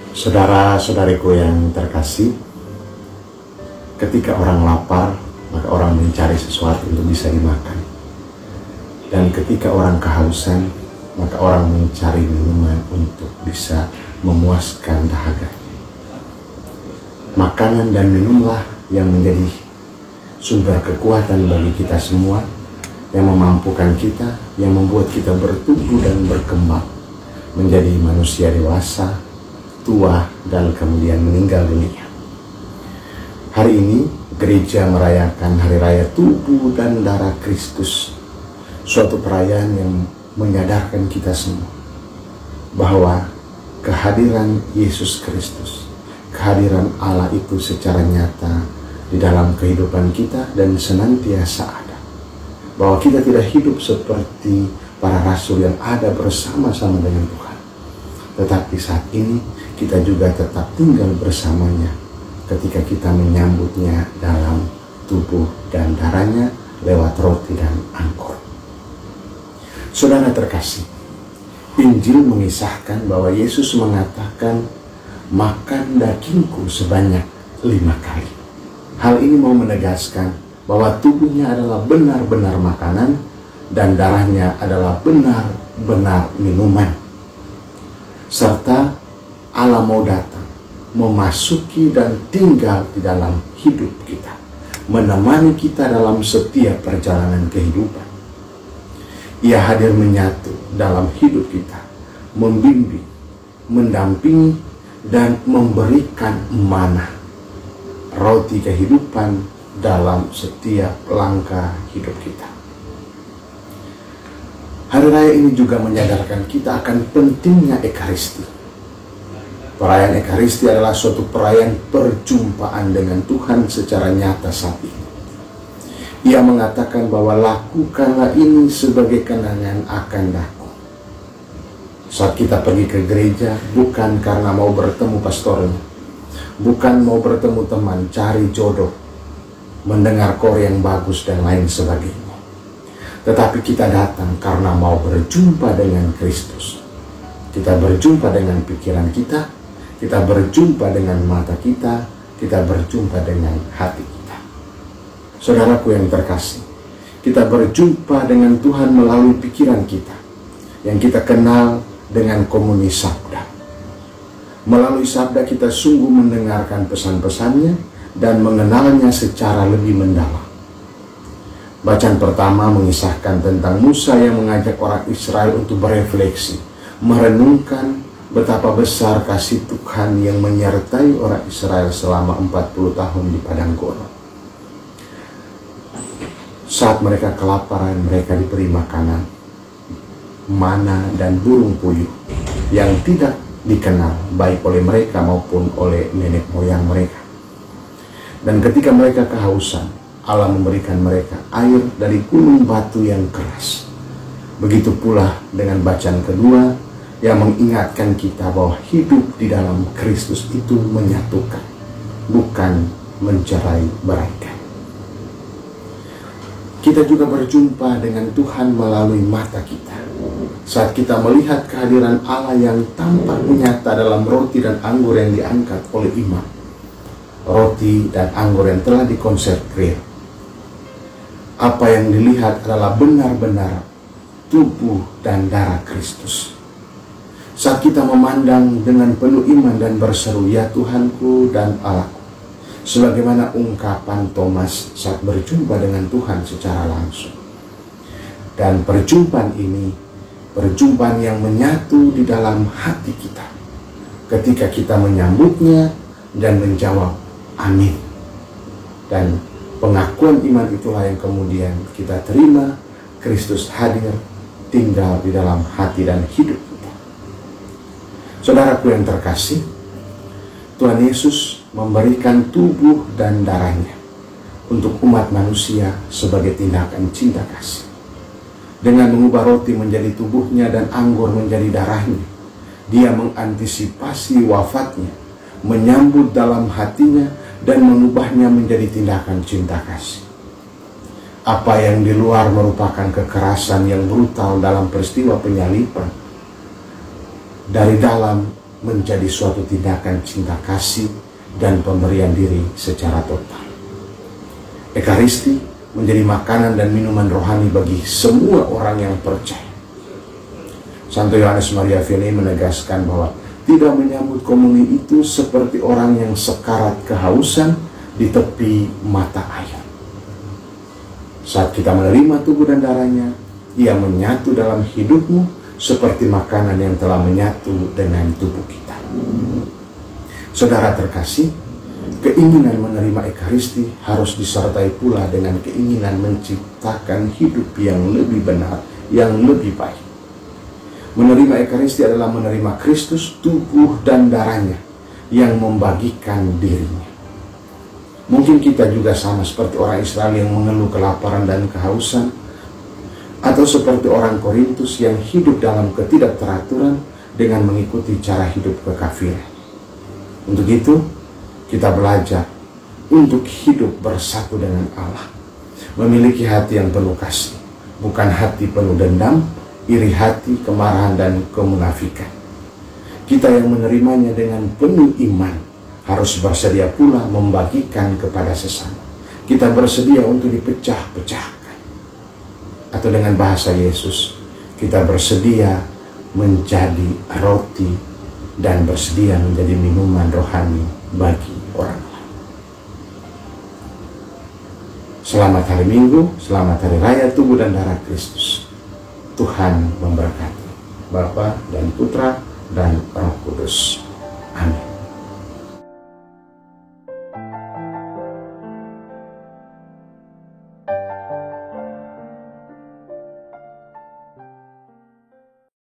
Saudara-saudariku yang terkasih, ketika orang lapar, maka orang mencari sesuatu untuk bisa dimakan. Dan ketika orang kehausan, maka orang mencari minuman untuk bisa memuaskan dahaga. Makanan dan minumlah yang menjadi sumber kekuatan bagi kita semua, yang memampukan kita, yang membuat kita bertumbuh dan berkembang menjadi manusia dewasa, tua, dan kemudian meninggal dunia. Hari ini gereja merayakan hari raya tubuh dan darah Kristus, suatu perayaan yang menyadarkan kita semua bahwa kehadiran Yesus Kristus, kehadiran Allah itu secara nyata di dalam kehidupan kita dan senantiasa ada. Bahwa kita tidak hidup seperti para rasul yang ada bersama-sama dengan Tuhan, tetapi saat ini kita juga tetap tinggal bersamanya ketika kita menyambutnya dalam tubuh dan darahnya lewat roti dan anggur. Saudara terkasih, Injil mengisahkan bahwa Yesus mengatakan, makan dagingku sebanyak 5 kali. Hal ini mau menegaskan bahwa tubuhnya adalah benar-benar makanan dan darahnya adalah benar-benar minuman. Serta Allah mau datang, memasuki dan tinggal di dalam hidup kita, menemani kita dalam setiap perjalanan kehidupan. Ia hadir menyatu dalam hidup kita, membimbing, mendampingi, dan memberikan manna, roti kehidupan dalam setiap langkah hidup kita. Hari raya ini juga menyadarkan kita akan pentingnya Ekaristi. Perayaan Ekaristi adalah suatu perayaan perjumpaan dengan Tuhan secara nyata saat ini. Ia mengatakan bahwa lakukanlah ini sebagai kenangan akan aku. Saat kita pergi ke gereja, bukan karena mau bertemu pastornya, bukan mau bertemu teman, cari jodoh, mendengar kor yang bagus dan lain sebagainya, tetapi kita datang karena mau berjumpa dengan Kristus. Kita berjumpa dengan pikiran kita, kita berjumpa dengan mata kita, kita berjumpa dengan hati kita. Saudaraku yang terkasih, kita berjumpa dengan Tuhan melalui pikiran kita, yang kita kenal dengan komuni sabda. Melalui sabda kita sungguh mendengarkan pesan-pesannya dan mengenalnya secara lebih mendalam. Bacaan pertama mengisahkan tentang Musa yang mengajak orang Israel untuk berefleksi, merenungkan betapa besar kasih Tuhan yang menyertai orang Israel selama 40 tahun di padang gurun. Saat mereka kelaparan, mereka diberi makanan, mana dan burung puyuh yang tidak dikenal baik oleh mereka maupun oleh nenek moyang mereka. Dan ketika mereka kehausan, Allah memberikan mereka air dari gunung batu yang keras. Begitu pula dengan bacaan kedua yang mengingatkan kita bahwa hidup di dalam Kristus itu menyatukan, bukan mencerai-beraikan. Kita juga berjumpa dengan Tuhan melalui mata kita. Saat kita melihat kehadiran Allah yang tampak nyata dalam roti dan anggur yang diangkat oleh imam. Roti dan anggur yang telah dikonsekrir. Apa yang dilihat adalah benar-benar tubuh dan darah Kristus. Saat kita memandang dengan penuh iman dan berseru, ya Tuhanku dan Allahku, sebagaimana ungkapan Thomas saat berjumpa dengan Tuhan secara langsung. Dan perjumpaan ini, perjumpaan yang menyatu di dalam hati kita, ketika kita menyambutnya dan menjawab amin. Dan pengakuan iman itulah yang kemudian kita terima, Kristus hadir, tinggal di dalam hati dan hidup kita. Saudaraku yang terkasih, Tuhan Yesus memberikan tubuh dan darahnya untuk umat manusia sebagai tindakan cinta kasih. Dengan mengubah roti menjadi tubuhnya dan anggur menjadi darahnya, Dia mengantisipasi wafatnya, menyambut dalam hatinya, dan mengubahnya menjadi tindakan cinta kasih. Apa yang di luar merupakan kekerasan yang brutal dalam peristiwa penyaliban, dari dalam menjadi suatu tindakan cinta kasih dan pemberian diri secara total. Ekaristi menjadi makanan dan minuman rohani bagi semua orang yang percaya. Santo Yohanes Maria Vianney menegaskan bahwa tidak menyambut komuni itu seperti orang yang sekarat kehausan di tepi mata air. Saat kita menerima tubuh dan darahnya, ia menyatu dalam hidupmu seperti makanan yang telah menyatu dengan tubuh kita. Saudara terkasih, keinginan menerima Ekaristi harus disertai pula dengan keinginan menciptakan hidup yang lebih benar, yang lebih baik. Menerima Ekaristi adalah menerima Kristus, tubuh dan darahnya yang membagikan dirinya. Mungkin kita juga sama seperti orang Israel yang mengeluh kelaparan dan kehausan, atau seperti orang Korintus yang hidup dalam ketidakteraturan dengan mengikuti cara hidup kekafiran. Untuk itu, kita belajar untuk hidup bersatu dengan Allah, memiliki hati yang penuh kasih, bukan hati penuh dendam, iri hati, kemarahan, dan kemunafikan. Kita yang menerimanya dengan penuh iman harus bersedia pula membagikan kepada sesama. Kita bersedia untuk dipecah-pecahkan. Atau dengan bahasa Yesus, kita bersedia menjadi roti dan bersedia menjadi minuman rohani bagi orang lain. Selamat hari Minggu, selamat hari raya tubuh dan darah Kristus. Tuhan memberkati Bapa dan Putra dan Roh Kudus.